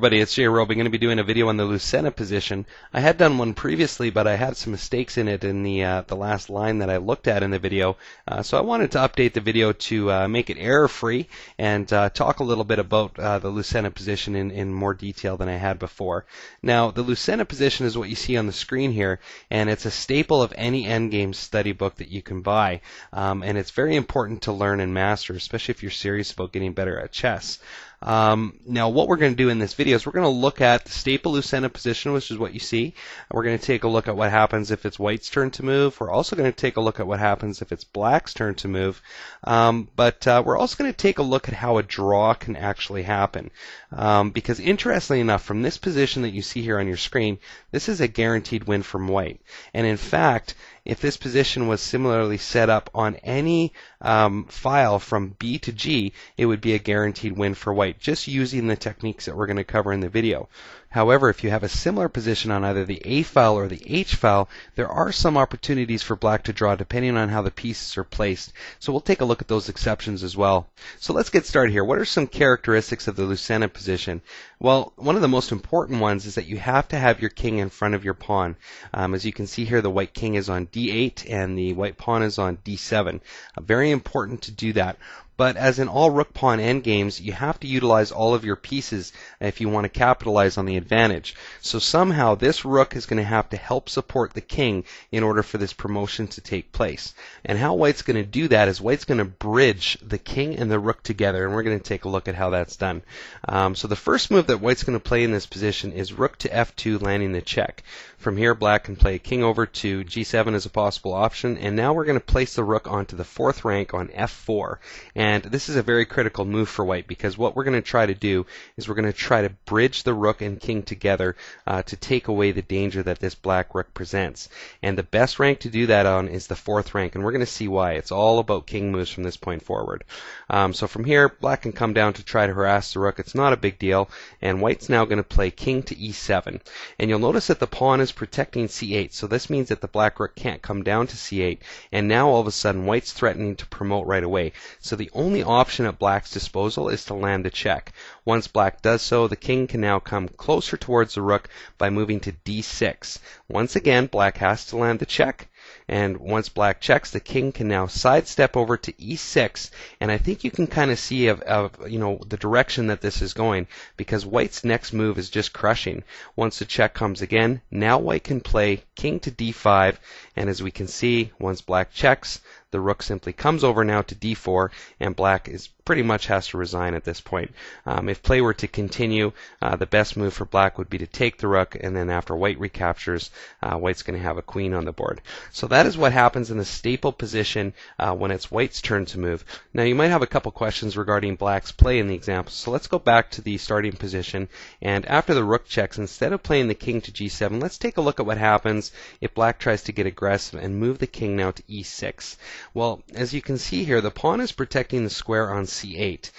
everybody, it's Jay Roby. I'm going to be doing a video on the Lucena position. I had done one previously, but I had some mistakes in it in the last line that I looked at in the video. So I wanted to update the video to make it error-free and talk a little bit about the Lucena position in more detail than I had before. Now, the Lucena position is what you see on the screen here, and it's a staple of any Endgame study book that you can buy. And it's very important to learn and master, especially if you're serious about getting better at chess. Now what we're going to do in this video is we're going to look at the staple Lucena position, which is what you see. We're going to take a look at what happens if it's white's turn to move. We're also going to take a look at what happens if it's black's turn to move. But we're also going to take a look at how a draw can actually happen. Because interestingly enough, from this position that you see here on your screen, this is a guaranteed win from white. And in fact, if this position was similarly set up on any file from B to G, it would be a guaranteed win for white, just using the techniques that we're going to cover in the video. However, if you have a similar position on either the A file or the H file, there are some opportunities for black to draw depending on how the pieces are placed. So we'll take a look at those exceptions as well. So let's get started here. What are some characteristics of the Lucena position? Well, one of the most important ones is that you have to have your king in front of your pawn. As you can see here, the white king is on D8 and the white pawn is on D7. Very important to do that. But as in all rook-pawn endgames, you have to utilize all of your pieces if you want to capitalize on the advantage. So somehow this rook is going to have to help support the king in order for this promotion to take place. And how white's going to do that is white's going to bridge the king and the rook together, and we're going to take a look at how that's done. So the first move that white's going to play in this position is rook to F2, landing the check. From here, black can play king over to G7 as a possible option, and now we're going to place the rook onto the fourth rank on F4. And this is a very critical move for white, because what we're going to try to do is we're going to try to bridge the rook and king together to take away the danger that this black rook presents. And the best rank to do that on is the fourth rank, and we're going to see why. It's all about king moves from this point forward. So from here, black can come down to try to harass the rook. It's not a big deal, and white's now going to play king to E7. And you'll notice that the pawn is protecting C8, so this means that the black rook can't come down to C8, and now all of a sudden white's threatening to promote right away. So the only option at black's disposal is to land the check. Once black does so, the king can now come closer towards the rook by moving to D6. Once again, black has to land the check. And once black checks, the king can now sidestep over to E6, and I think you can kind of see the direction that this is going, because white's next move is just crushing. Once the check comes again, now white can play king to D5, and as we can see, once black checks, the rook simply comes over now to D4, and black is pretty much has to resign at this point. If play were to continue, the best move for black would be to take the rook, and then after white recaptures, white's going to have a queen on the board. So that is what happens in the staple position when it's white's turn to move. Now you might have a couple questions regarding black's play in the example, so let's go back to the starting position, and after the rook checks, instead of playing the king to G7, let's take a look at what happens if black tries to get aggressive and move the king now to E6. Well, as you can see here, the pawn is protecting the square on C8.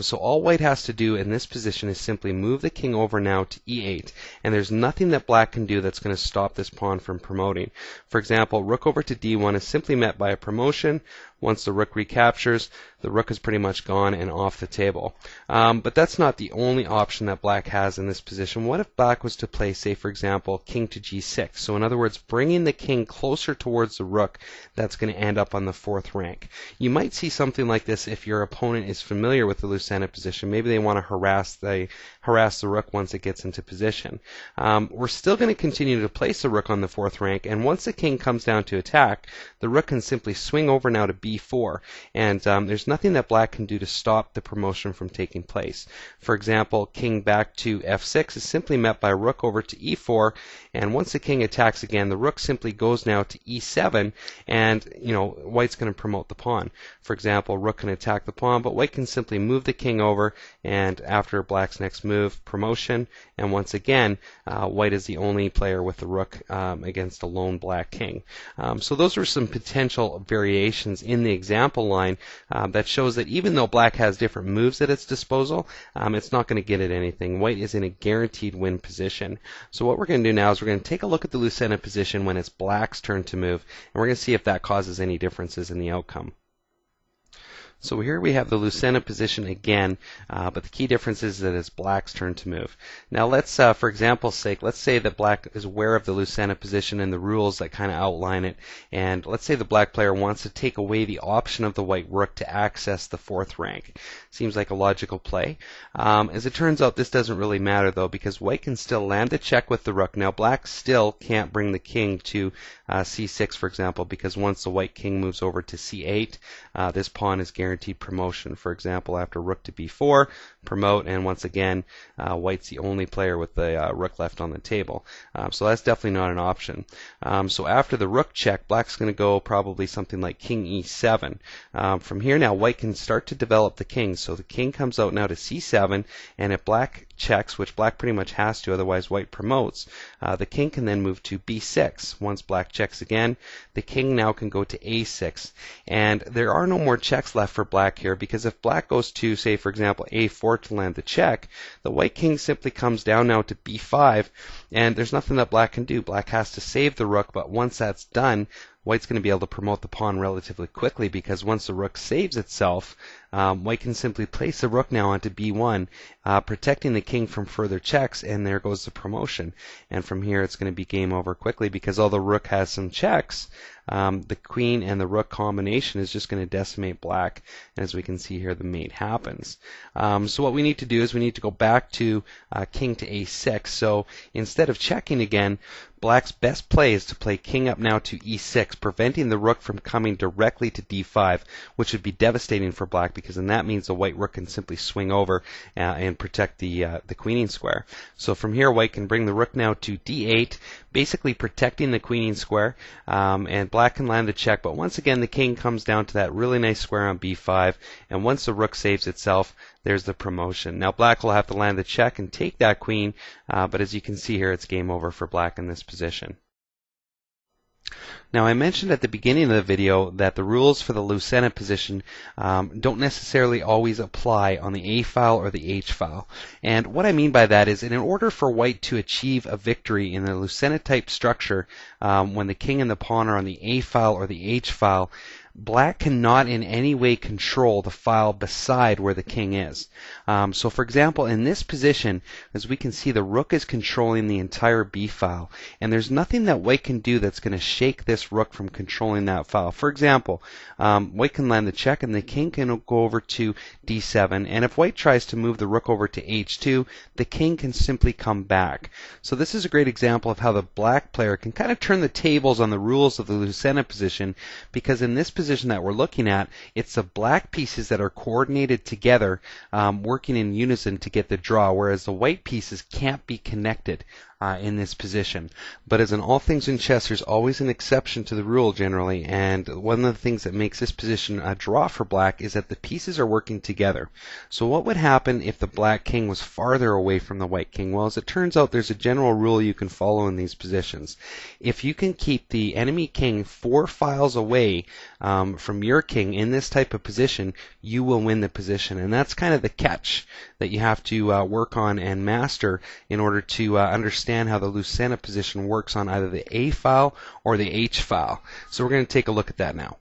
So all white has to do in this position is simply move the king over now to E8. And there's nothing that black can do that's going to stop this pawn from promoting. For example, rook over to D1 is simply met by a promotion. Once the rook recaptures, the rook is pretty much gone and off the table. But that's not the only option that black has in this position. What if black was to play, say, for example, king to G6? So in other words, bringing the king closer towards the rook, that's going to end up on the fourth rank. You might see something like this if your opponent is familiar with the Lucena position. Maybe they want to harass the rook once it gets into position. We're still going to continue to place the rook on the fourth rank, and once the king comes down to attack, the rook can simply swing over now to B4, and there's nothing that black can do to stop the promotion from taking place. For example, king back to F6 is simply met by rook over to E4, and once the king attacks again, the rook simply goes now to E7, and white's going to promote the pawn. For example, rook can attack the pawn, but white can simply move the king over, and after black's next move, promotion, and once again, white is the only player with the rook against a lone black king. So those are some potential variations in the example line that shows that even though black has different moves at its disposal, it's not going to get at anything. White is in a guaranteed win position. So what we're going to do now is we're going to take a look at the Lucena position when it's black's turn to move, and we're going to see if that causes any differences in the outcome. So here we have the Lucena position again, but the key difference is that it's black's turn to move. Now let's, for example's sake, let's say that black is aware of the Lucena position and the rules that kind of outline it, and let's say the black player wants to take away the option of the white rook to access the 4th rank. Seems like a logical play. As it turns out, this doesn't really matter though, because white can still land a check with the rook. Now black still can't bring the king to c6, for example, because once the white king moves over to c8, this pawn is guaranteed promotion. For example, after rook to b4, promote, and once again, white's the only player with the rook left on the table. So that's definitely not an option. So after the rook check, black's going to go probably something like king e7. From here now, white can start to develop the king. So the king comes out now to c7, and if black checks, which black pretty much has to, otherwise white promotes, the king can then move to b6. Once black checks again, the king now can go to a6. And there are no more checks left for black here, because if black goes to, say, for example, a4 to land the check, the white king simply comes down now to b5, and there's nothing that black can do. Black has to save the rook, but once that's done, white's going to be able to promote the pawn relatively quickly, because once the rook saves itself, white can simply place the rook now onto b1, protecting the king from further checks, and there goes the promotion. And from here it's going to be game over quickly, because although rook has some checks, the queen and the rook combination is just going to decimate black, and as we can see here, the mate happens. So what we need to do is we need to go back to king to a6. So instead of checking again, black's best play is to play king up now to e6, preventing the rook from coming directly to d5, which would be devastating for black, because then that means the white rook can simply swing over and protect the queening square. So from here, white can bring the rook now to d8, basically protecting the queening square, and black can land the check, but once again the king comes down to that really nice square on b5, and once the rook saves itself, there's the promotion. Now black will have to land the check and take that queen, but as you can see here, it's game over for black in this position. Now I mentioned at the beginning of the video that the rules for the Lucena position don't necessarily always apply on the A file or the H file. And what I mean by that is, in order for white to achieve a victory in the Lucena type structure, when the king and the pawn are on the A file or the H file, black cannot in any way control the file beside where the king is. So for example, in this position, as we can see, the rook is controlling the entire B file, and there's nothing that white can do that's going to shake this rook from controlling that file. For example, white can land the check and the king can go over to d7, and if white tries to move the rook over to h2, the king can simply come back. So this is a great example of how the black player can kind of turn the tables on the rules of the Lucena position, because in this position that we're looking at, it's the black pieces that are coordinated together, working in unison to get the draw, whereas the white pieces can't be connected in this position. But as in all things in chess, there's always an exception to the rule generally, and one of the things that makes this position a draw for black is that the pieces are working together. So what would happen if the black king was farther away from the white king? Well, as it turns out, there's a general rule you can follow in these positions. If you can keep the enemy king 4 files away from your king in this type of position, you will win the position. And that's kind of the catch that you have to work on and master in order to understand how the Lucena position works on either the A file or the H file. So we're going to take a look at that now.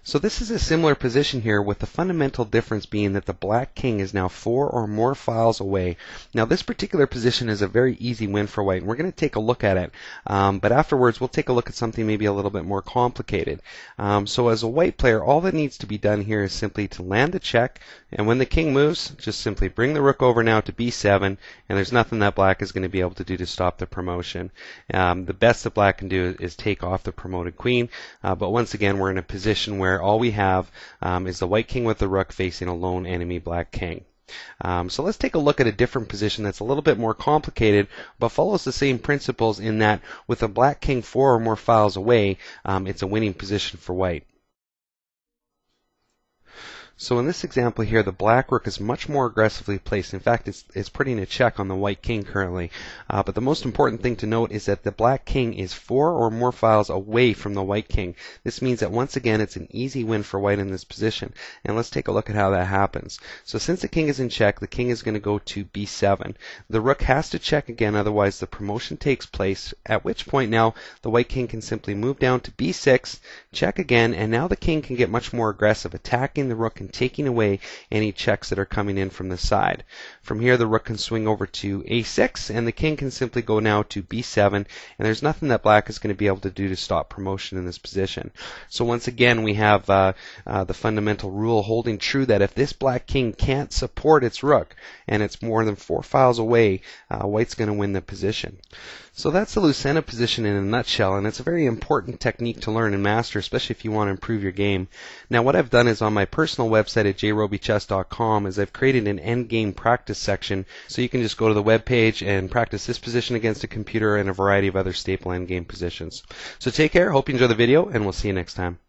So this is a similar position here, with the fundamental difference being that the black king is now 4 or more files away. Now this particular position is a very easy win for white, and we're going to take a look at it, but afterwards we'll take a look at something maybe a little bit more complicated. So as a white player, all that needs to be done here is simply to land the check, and when the king moves, just simply bring the rook over now to b7, and there's nothing that black is going to be able to do to stop the promotion. The best that black can do is take off the promoted queen, but once again we're in a position where all we have is the white king with the rook facing a lone enemy black king. So let's take a look at a different position that's a little bit more complicated, but follows the same principles in that with a black king 4 or more files away, it's a winning position for white. So in this example here, the black rook is much more aggressively placed. In fact, it's putting a check on the white king currently. But the most important thing to note is that the black king is 4 or more files away from the white king. This means that once again, it's an easy win for white in this position. And let's take a look at how that happens. So since the king is in check, the king is going to go to b7. The rook has to check again, otherwise the promotion takes place, at which point now the white king can simply move down to b6, check again, and now the king can get much more aggressive, attacking the rook and taking away any checks that are coming in from the side. From here, the rook can swing over to a6, and the king can simply go now to b7, and there's nothing that black is going to be able to do to stop promotion in this position. So once again, we have the fundamental rule holding true that if this black king can't support its rook, and it's more than 4 files away, white's going to win the position. So that's the Lucena position in a nutshell, and it's a very important technique to learn and master, especially if you want to improve your game. Now, what I've done is on my personal website at jrobychess.com is I've created an endgame practice section, so you can just go to the web page and practice this position against a computer and a variety of other staple endgame positions. So take care, hope you enjoy the video, and we'll see you next time.